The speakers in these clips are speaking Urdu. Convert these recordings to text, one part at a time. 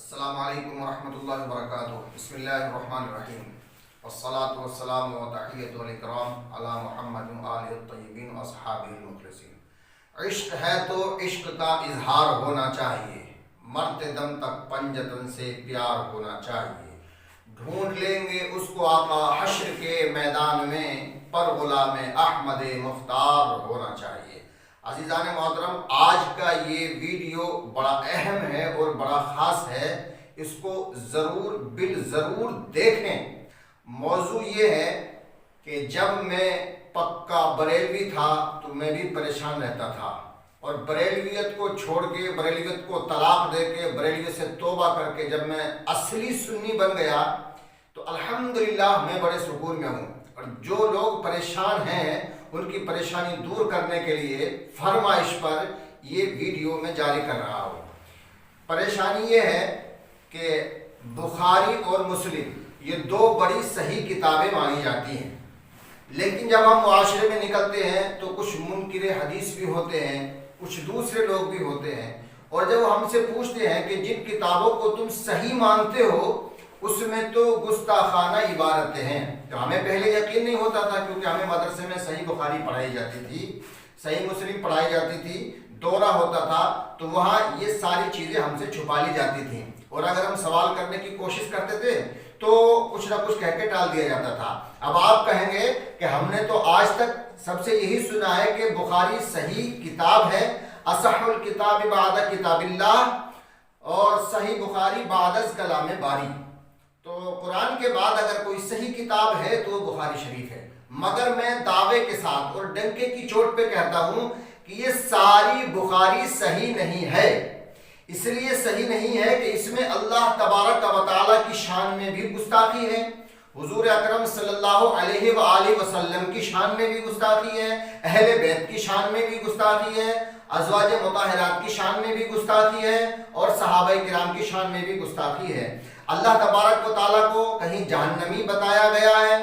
السلام علیکم ورحمۃ اللہ وبرکاتہ۔ بسم اللہ الرحمن الرحیم، والصلاة والسلام وتحیۃ الکرام علی محمد وآلہ الطیبین واصحابہ المخلصین۔ عشق ہے تو عشق کا اظہار ہونا چاہیے، مرتے دم تک پنجتن سے پیار ہونا چاہیے۔ ڈھونڈ لیں گے اس کو آقا حشر کے میدان میں، پر غلام احمد مختار ہونا چاہیے۔ عزیزان محترم، آج کا یہ ویڈیو بڑا اہم ہے اور بڑا خاص ہے، اس کو ضرور دیکھیں۔ موضوع یہ ہے کہ جب میں پکا بریلوی تھا تو میں بھی پریشان رہتا تھا، اور بریلویت کو چھوڑ کے، بریلویت کو طلاق دے کے، بریلویت سے توبہ کر کے جب میں اصلی سنی بن گیا تو الحمدللہ میں بڑے سکون میں ہوں۔ اور جو لوگ پریشان ہیں ان کی پریشانی دور کرنے کے لیے فرمائش پر یہ ویڈیو میں جاری کر رہا ہوں۔ پریشانی یہ ہے کہ بخاری اور مسلم یہ دو بڑی صحیح کتابیں مانی جاتی ہیں، لیکن جب ہم معاشرے میں نکلتے ہیں تو کچھ منکر حدیث بھی ہوتے ہیں، کچھ دوسرے لوگ بھی ہوتے ہیں، اور جب ہم سے پوچھتے ہیں کہ جن کتابوں کو تم صحیح مانتے ہو اس میں تو گستاخانہ عبارتیں ہیں، تو ہمیں پہلے یقین نہیں ہوتا تھا، کیونکہ ہمیں مدرسے میں صحیح بخاری پڑھائی جاتی تھی، صحیح مسلم پڑھائی جاتی تھی، دورہ ہوتا تھا، تو وہاں یہ ساری چیزیں ہم سے چھپا لی جاتی تھیں، اور اگر ہم سوال کرنے کی کوشش کرتے تھے تو کچھ نہ کچھ کہہ کے ٹال دیا جاتا تھا۔ اب آپ کہیں گے کہ ہم نے تو آج تک سب سے یہی سنا ہے کہ بخاری صحیح کتاب ہے، اصح الکتاب بعد کتاب اللہ، اور صحیح بخاری بعد از کلام باری۔ تو قرآن کے بعد اگر کوئی صحیح کتاب ہے تو وہ بخاری شریف ہے، مگر میں دعوے کے ساتھ اور ڈنکے کی چوٹ پہ کہتا ہوں کہ یہ ساری بخاری صحیح نہیں ہے۔ اس لیے صحیح نہیں ہے کہ اس میں اللہ تبارک و تعالیٰ کی شان میں بھی گستاخی ہے، حضور اکرم صلی اللہ علیہ وآلہ وسلم کی شان میں بھی گستاخی ہے، اہل بیت کی شان میں بھی گستاخی ہے، ازواج مطہرات کی شان میں بھی گستاخی ہے، اور صحابہ کرام کی شان میں بھی گستاخی ہے۔ اللہ تبارک و تعالیٰ کو کہیں جہنمی بتایا گیا ہے،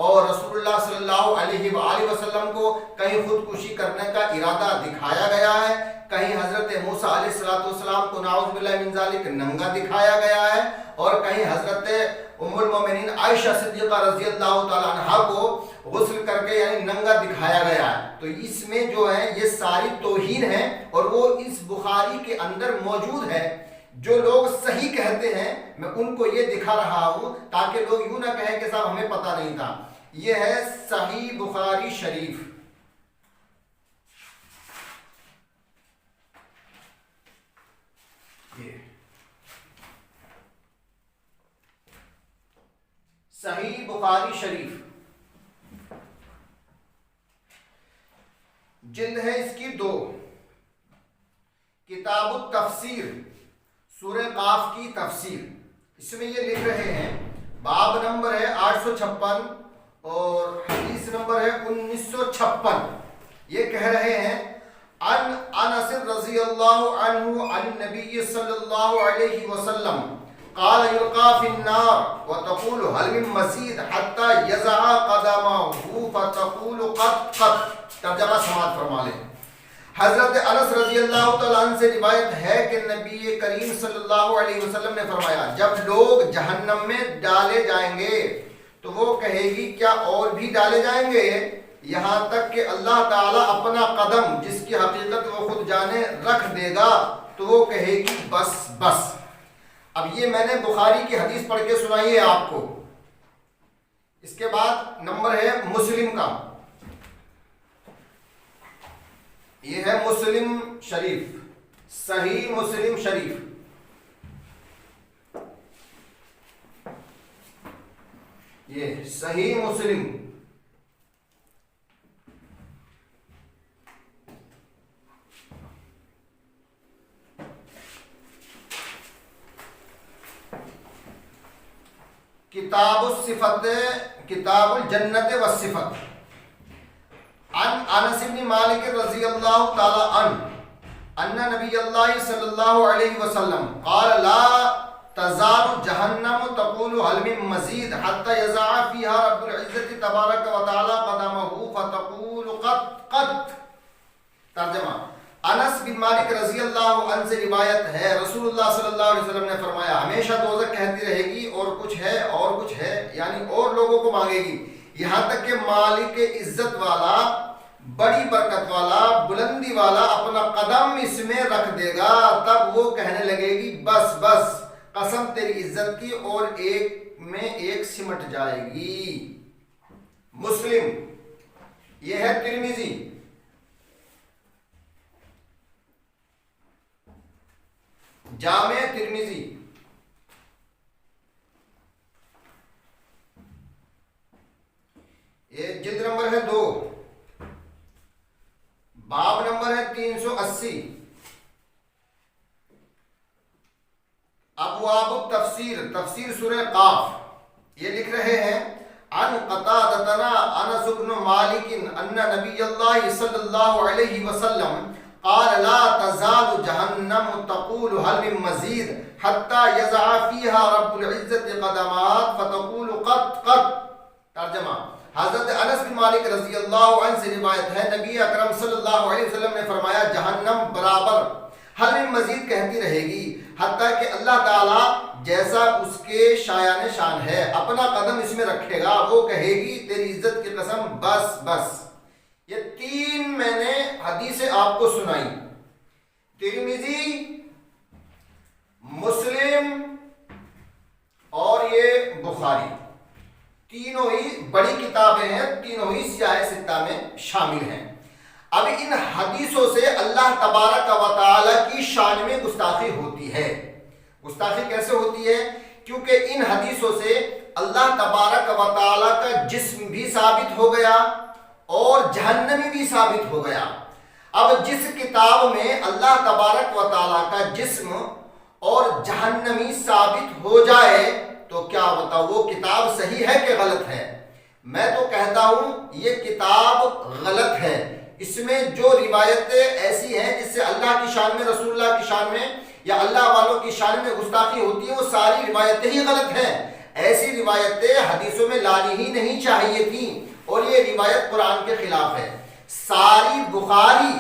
اور رسول اللہ صلی اللہ علیہ وآلہ وسلم کو کہیں خودکشی کرنے کا ارادہ دکھایا گیا ہے، کہیں حضرت موسیٰ علیہ السلام کو نعوذ باللہ من ذالک ننگا دکھایا گیا ہے، اور کہیں حضرت ام المومنین عائشہ صدیقہ رضی اللہ تعالیٰ عنہا کو غسل کر کے یعنی ننگا دکھایا گیا ہے۔ تو اس میں جو ہے یہ ساری توہین ہے، اور وہ اس بخاری کے اندر موجود ہے۔ جو لوگ صحیح کہتے ہیں میں ان کو یہ دکھا رہا ہوں تاکہ لوگ یوں نہ کہیں کہ صاحب ہمیں پتہ نہیں تھا۔ یہ ہے صحیح بخاری شریف، یہ صحیح بخاری شریف جلد ہے اس کی 2، کتاب التفسیر، سورہ قاف کی تفسیر۔ اس میں یہ لکھ رہے ہیں، باب نمبر ہے 856 اور حدیث نمبر ہے 1956۔ یہ کہہ رہے ہیں عن انس رضی اللہ عنہ عن نبی صلی اللہ علیہ وسلم قال یلقى في النار وتقول هل من مزید حتى يضع قدمه فتقول قد قد۔ ترجمہ سماعت فرما لیں۔ حضرت انس رضی اللہ تعالیٰ عنہ سے روایت ہے کہ نبی کریم صلی اللہ علیہ وسلم نے فرمایا، جب لوگ جہنم میں ڈالے جائیں گے تو وہ کہے گی کیا اور بھی ڈالے جائیں گے، یہاں تک کہ اللہ تعالیٰ اپنا قدم جس کی حقیقت وہ خود جانے رکھ دے گا تو وہ کہے گی بس بس۔ اب یہ میں نے بخاری کی حدیث پڑھ کے سنائی ہے آپ کو۔ اس کے بعد نمبر ہے مسلم کا، یہ ہے مسلم شریف، صحیح مسلم شریف۔ یہ صحیح مسلم، کتاب الصفت، کتاب الجنت والصفت، عن انس بن مالک رضی اللہ تعالی عنہ ان نبی اللہ صلی اللہ علیہ وسلم قال لا تزال جہنم تقول هل من مزید حتى يضع فيها رب العزت تبارک و تعالی قدمه فتقول قد قد۔ ترجمہ، انس بن مالک رضی اللہ عنہ سے روایت ہے، رسول اللہ صلی اللہ علیہ وسلم نے فرمایا ہمیشہ دوزخ کہتی رہے گی اور کچھ ہے اور کچھ ہے، یعنی اور لوگوں کو مانگے گی، یہاں تک کہ مالک عزت والا، بڑی برکت والا، بلندی والا اپنا قدم اس میں رکھ دے گا، تب وہ کہنے لگے گی بس بس قسم تیری عزت کی، اور ایک میں ایک سمٹ جائے گی۔ مسلم، یہ ہے ترمذی، جامع ترمذی، یہ جلد نمبر ہے 2، باب نمبر ہے 380، ابواب التفسیر، تفسیر سورہ قاف۔ یہ لکھ رہے ہیں عن قتادتنا انس بن مالک ان نبی اللہ صلی اللہ علیہ وسلم قال لا تزال جہنم تقول هل من مزید حتى يضع فيها رب العزت قدمات فتقول قط قط۔ ترجمہ، حضرت انس بن مالک رضی اللہ عنہ سے روایت ہے، نبی اکرم صلی اللہ علیہ وسلم نے فرمایا جہنم برابر حل من مزید کہتی رہے گی حتیٰ کہ اللہ تعالیٰ جیسا اس کے شایان شان ہے اپنا قدم اس میں رکھے گا، وہ کہے گی تیری عزت کی قسم بس بس۔ یہ 3 میں نے حدیثیں آپ کو سنائی، ترمذی، مسلم اور یہ بخاری، تینوں ہی بڑی کتابیں ہیں، تینوں ہی سیاہ ستہ میں شامل ہیں۔ اب ان حدیثوں سے اللہ تبارک و تعالی کی شان میں گستاخی ہوتی ہے۔ گستاخی کیسے ہوتی ہے؟ کیونکہ ان حدیثوں سے اللہ تبارک و تعالی کا جسم بھی ثابت ہو گیا اور جہنمی بھی ثابت ہو گیا۔ اب جس کتاب میں اللہ تبارک و تعالی کا جسم اور جہنمی ثابت ہو جائے تو کیا بتاؤ وہ کتاب صحیح ہے کہ غلط ہے؟ میں تو کہتا ہوں یہ کتاب غلط ہے۔ اس میں جو روایتیں ایسی ہیں جس سے اللہ کی شان میں، رسول اللہ کی شان میں یا اللہ والوں کی شان میں گستاخی ہوتی ہے، وہ ساری روایتیں ہی غلط ہیں۔ ایسی روایتیں حدیثوں میں لانی ہی نہیں چاہیے تھیں، اور یہ روایت قرآن کے خلاف ہے۔ ساری بخاری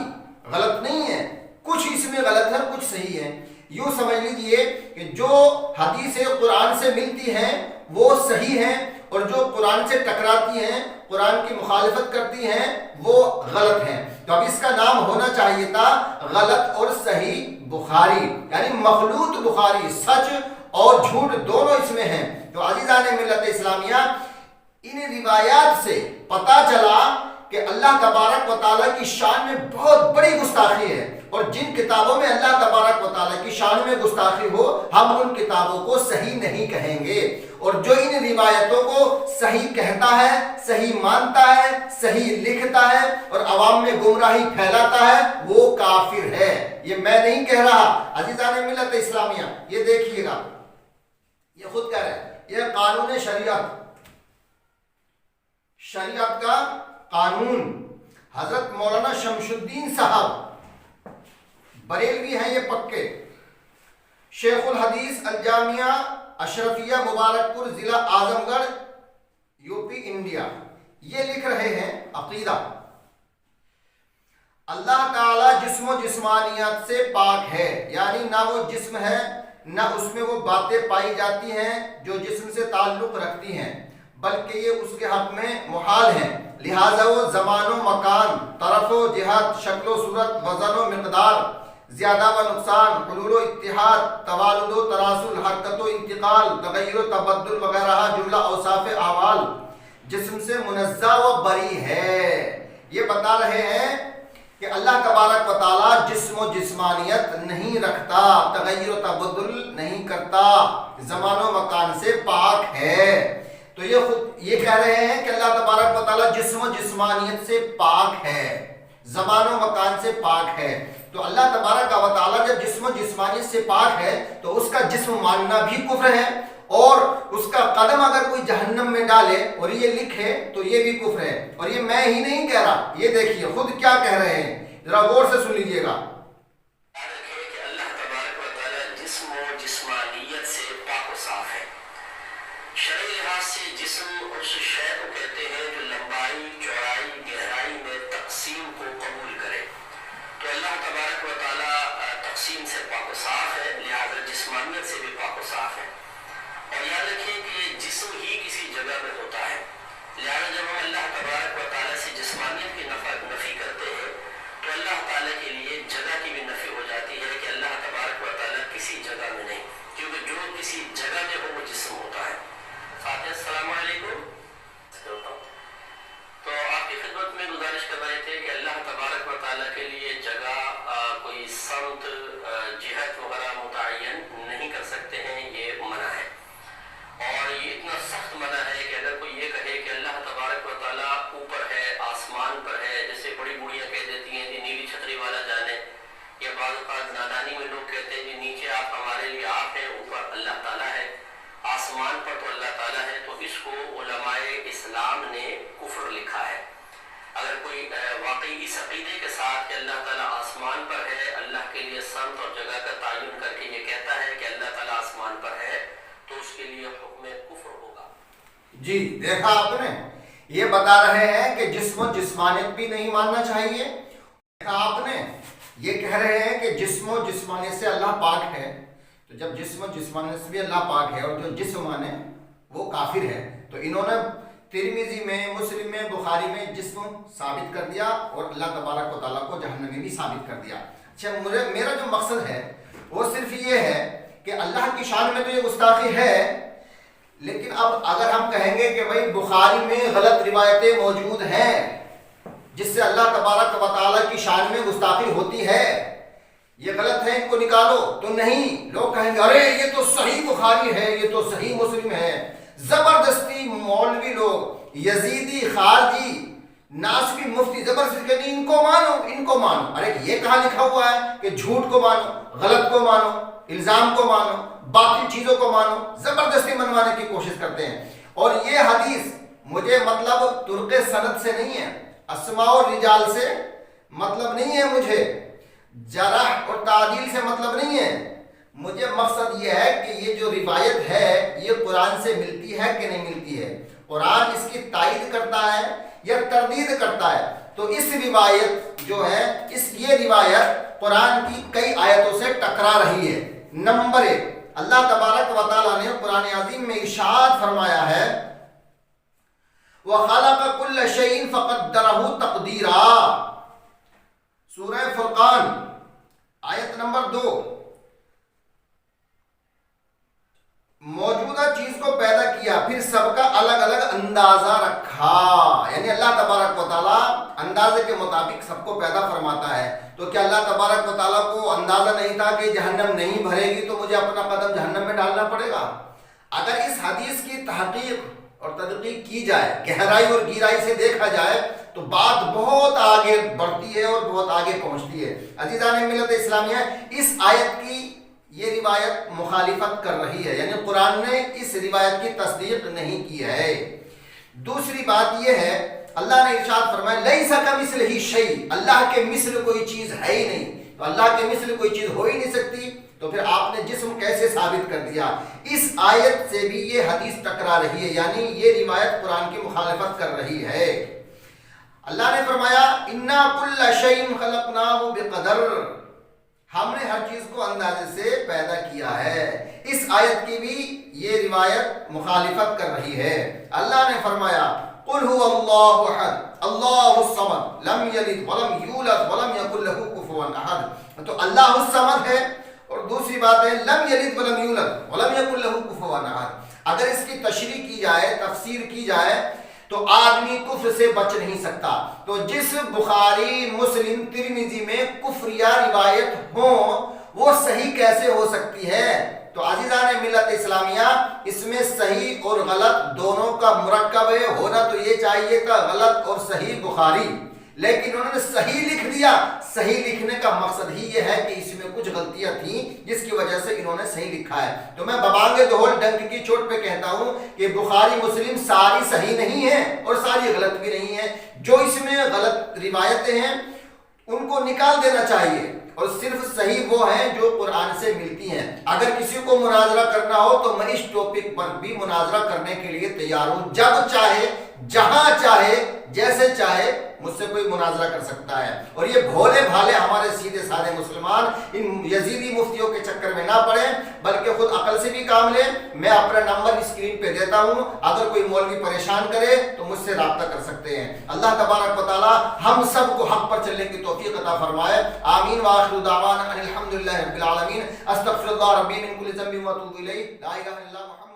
غلط نہیں ہے، کچھ اس میں غلط ہے کچھ صحیح ہے۔ یوں سمجھ لیجئے کہ جو حدیثیں قرآن سے ملتی ہیں وہ صحیح ہیں، اور جو قرآن سے ٹکراتی ہیں، قرآن کی مخالفت کرتی ہیں، وہ غلط ہیں۔ تو اب اس کا نام ہونا چاہیے تھا غلط اور صحیح بخاری، یعنی مخلوط بخاری، سچ اور جھوٹ دونوں اس میں ہیں۔ تو عزیزان ملت اسلامیہ، ان روایات سے پتہ چلا کہ اللہ تبارک و تعالیٰ کی شان میں بہت بڑی گستاخی ہے، اور جن کتابوں میں اللہ تبارک و تعالیٰ کی شان میں گستاخی ہو ہم ان کتابوں کو صحیح نہیں کہیں گے، اور جو ان روایتوں کو صحیح کہتا ہے، صحیح مانتا ہے، صحیح لکھتا ہے اور عوام میں گمراہی پھیلاتا ہے وہ کافر ہے۔ یہ میں نہیں کہہ رہا، عزیزان ملت اسلامیہ یہ دیکھیے گا، یہ خود کہہ رہے ہیں، یہ قانون شریعت کا قانون، حضرت مولانا شمس الدین صاحب بریلوی ہیں، یہ پکے، شیخ الحدیث الجامعہ اشرفیہ مبارک پور، ضلع اعظم گڑھ، یوپی، انڈیا، یہ لکھ رہے ہیں عقیدہ، اللہ تعالی جسم و جسمانیت سے پاک ہے، یعنی نہ وہ جسم ہے نہ اس میں وہ باتیں پائی جاتی ہیں جو جسم سے تعلق رکھتی ہیں، بلکہ یہ اس کے حق میں محال ہیں، لہذا وہ زمان و مکان، طرف و جہت، شکل و صورت، وزن و مقدار، زیادہ و نقصان، حلول و اتحاد، توالد و تراسل، حرکت و انتقال، تغیر و تبدل وغیرہ جملہ اوصاف اعمال جسم سے منزہ و بری ہے۔ یہ بتا رہے ہیں کہ اللہ تبارک و تعالی جسم و جسمانیت نہیں رکھتا، تغیر و تبدل نہیں کرتا، زمان و مکان سے پاک ہے۔ تو یہ خود یہ کہہ رہے ہیں کہ اللہ تبارک و تعالی جسم و جسمانیت سے پاک ہے، زمان و مکان سے پاک ہے۔ تو اللہ تبارک و تعالی جب جسم و جسمانیت سے پاک ہے تو اس کا جسم ماننا بھی کفر ہے، اور اس کا قدم اگر کوئی جہنم میں ڈالے اور یہ لکھے تو یہ بھی کفر ہے۔ اور یہ میں ہی نہیں کہہ رہا، یہ دیکھیے خود کیا کہہ رہے ہیں، ذرا غور سے سن لیجئے گا۔ اللہ تبارک و تعالی جسم و جسمانیت سے پاک و صاف ہے۔ شرعی لحاظ سے جسم اس شے کو کہتے ہیں جو لمبائی، چوڑائی، گہرائی میں تقسیم کو قبول کرے۔ تو اللہ تبارک و تعالیٰ تقسیم سے پاک و صاف ہے، لہٰذا جسمانیت سے بھی پاک و صاف ہے۔ اور یاد رکھیں کہ جسم ہی کسی جگہ میں ہوتا ہے، لہٰذا جب ہم اللہ تبارک و تعالیٰ سے جسمانیت کی نفی کرتے ہیں تو اللہ تعالیٰ کے لیے جگہ کی بھی نفی ہو جاتی ہے کہ اللہ تبارک و تعالیٰ کسی جگہ میں نہیں، کیونکہ جو کسی جگہ میں ہو وہ جسم ہوتا ہے۔ فاتح السلام علیکم۔ تو آپ کی خدمت میں گزارش کر رہے تھے کہ اللہ تبارک و تعالیٰ کے لیے جگہ کوئی سمت جہت وغیرہ متعین نہیں کر سکتے ہیں، یہ منع ہے، اور یہ اتنا سخت منع ہے کہ اگر کوئی یہ کہے کہ اللہ تبارک و تعالیٰ اوپر ہے، آسمان پر ہے، جیسے بڑی بوڑھیاں کہہ دیتی ہیں کہ نیلی چھتری والا جانے، یا بعض اوقات نادانی میں لوگ کہتے ہیں کہ نیچے آپ ہمارے لیے آپ ہیں، اوپر اللہ تعالیٰ ہے، آسمان پر تو اللہ تعالیٰ ہے، تو اس کو علماء اسلام نے کفر لکھا ہے۔ اگر کوئی واقعی اس عقیدے کے ساتھ کہ اللہ تعالیٰ آسمان پر ہے، اللہ کے لیے سمت اور جگہ کا تعین کر کے یہ کہتا ہے کہ اللہ تعالیٰ آسمان پر ہے، تو اس کے لیے حکم کفر ہوگا۔ جی دیکھا آپ نے، یہ بتا رہے ہیں کہ جسم و جسمانیت بھی نہیں ماننا چاہیے۔ دیکھا آپ نے، یہ کہہ رہے ہیں کہ جسم و جسمانیت سے اللہ پاک ہے، تو جب جسم و جسمانیت سے بھی اللہ پاک ہے اور جو جسم مانے وہ کافر ہے، تو انہوں نے ترمذی میں، مسلم میں، بخاری میں جسم ثابت کر دیا اور اللہ تبارک و تعالیٰ کو جہنمی بھی ثابت کر دیا۔ اچھا، میرا جو مقصد ہے وہ صرف یہ ہے کہ اللہ کی شان میں تو یہ گستاخی ہے، لیکن اب اگر ہم کہیں گے کہ بھائی بخاری میں غلط روایتیں موجود ہیں جس سے اللہ تبارک و تعالیٰ کی شان میں گستاخی ہوتی ہے، یہ غلط ہے، ان کو نکالو، تو نہیں، لوگ کہیں گے ارے یہ تو صحیح بخاری ہے، یہ تو صحیح مسلم ہے۔ زبردستی مولوی لوگ، یزیدی، خارجی، ناسبی، مفتی زبردستی کہتے ہیں ان کو مانو، ان کو مانو۔ ارے یہ کہاں لکھا ہوا ہے کہ جھوٹ کو مانو، غلط کو مانو، الزام کو مانو، باقی چیزوں کو مانو؟ زبردستی منوانے کی کوشش کرتے ہیں۔ اور یہ حدیث مجھے مطلب طرق سند سے نہیں ہے، اسماء اور رجال سے مطلب نہیں ہے، مجھے جرح اور تعدیل سے مطلب نہیں ہے، مجھے مقصد یہ ہے کہ یہ جو روایت ہے یہ قرآن سے ملتی ہے کہ نہیں ملتی ہے، قرآن اس کی تائید کرتا ہے یا تردید کرتا ہے۔ تو اس روایت جو ہے، یہ روایت قرآن کی کئی آیتوں سے ٹکرا رہی ہے۔ نمبر 1، اللہ تبارک و تعالیٰ نے قرآن عظیم میں ارشاد فرمایا ہے وَخَلَقَ كُلَّ شَيْءٍ فَقَدَّرَهُ تَقْدِيرًا، سورہ فرقان آیت نمبر 2۔ موجودہ چیز کو پیدا کیا، پھر سب کا الگ الگ اندازہ رکھا، یعنی اللہ تبارک و تعالیٰ اندازے کے مطابق سب کو پیدا فرماتا ہے۔ تو کیا اللہ تبارک و تعالیٰ کو اندازہ نہیں تھا کہ جہنم نہیں بھرے گی تو مجھے اپنا قدم جہنم میں ڈالنا پڑے گا؟ اگر اس حدیث کی تحقیق اور تدقیق کی جائے، گہرائی اور گہرائی سے دیکھا جائے، تو بات بہت آگے بڑھتی ہے اور بہت آگے پہنچتی ہے۔ عزیزان ملت اسلامیہ، اس آیت کی یہ روایت مخالفت کر رہی ہے، یعنی قرآن نے اس روایت کی تصدیق نہیں کی ہے۔ دوسری بات یہ ہے، اللہ نے ارشاد فرمایا لیس کمثلہ شیء، اللہ کے مثل کوئی چیز ہے ہی نہیں، تو اللہ کے مثل کوئی چیز ہو ہی نہیں سکتی، تو پھر آپ نے جسم کیسے ثابت کر دیا؟ اس آیت سے بھی یہ حدیث ٹکرا رہی ہے، یعنی یہ روایت قرآن کی مخالفت کر رہی ہے۔ اللہ نے فرمایا انا کل شیء خلقناہ بقدر، ہم نے ہر چیز کو اندازے سے پیدا کیا ہے۔ اس آیت کی بھی یہ روایت مخالفت کر رہی ہے۔ اللہ نے فرمایا قل هو اللہ احد اللہ الصمد لم یلد ولم یولد ولم یکن له کفوا احد، تو اللہ الصمد ہے، اور دوسری بات ہے لم یلد ولم یولد ولم یکن له کفوا احد۔ اگر اس کی تشریح کی جائے، تفسیر کی جائے، تو آدمی کفر سے بچ نہیں سکتا۔ تو جس بخاری، مسلم، ترمذی میں کفریہ روایت ہوں وہ صحیح کیسے ہو سکتی ہے؟ تو عزیزان ملت اسلامیہ، اس میں صحیح اور غلط دونوں کا مرکب ہے، ہونا تو یہ چاہیے تھا غلط اور صحیح بخاری، لیکن انہوں نے صحیح لکھ دیا۔ صحیح لکھنے کا مقصد ہی یہ ہے کہ اس میں کچھ غلطیاں تھیں جس کی وجہ سے انہوں نے صحیح لکھا ہے۔ تو میں ببانگ دہول ڈنک کی چوٹ پہ کہتا ہوں کہ بخاری، مسلم ساری صحیح نہیں ہیں اور ساری غلط بھی نہیں ہیں، جو اس میں غلط روایتیں ہیں ان کو نکال دینا چاہیے، اور صرف صحیح وہ ہیں جو قرآن سے ملتی ہیں۔ اگر کسی کو مناظرہ کرنا ہو تو میں اس ٹاپک پر بھی مناظرہ کرنے کے لیے تیار ہوں، جب چاہے جہاں چاہے جیسے چاہے مجھ سے کوئی مناظرہ کر سکتا ہے. اور یہ بھولے بھالے ہمارے سیدھے سادے مسلمان ان یزیدی مفتیوں کے چکر میں نہ پڑیں بلکہ خود عقل سے بھی کام لیں. میں اپنا نمبر اسکرین پہ دیتا ہوں, اگر کوئی مولوی پریشان کرے تو مجھ سے رابطہ کر سکتے ہیں. اللہ تبارک و تعالی ہم سب کو حق پر چلنے کی توفیق عطا فرمائے. آمین وآخر دعوانا ان الحمدللہ رب العالمین. استغفر اللہ ربی من کل ذنب واتوب الیہ. لا الہ الا اللہ محمد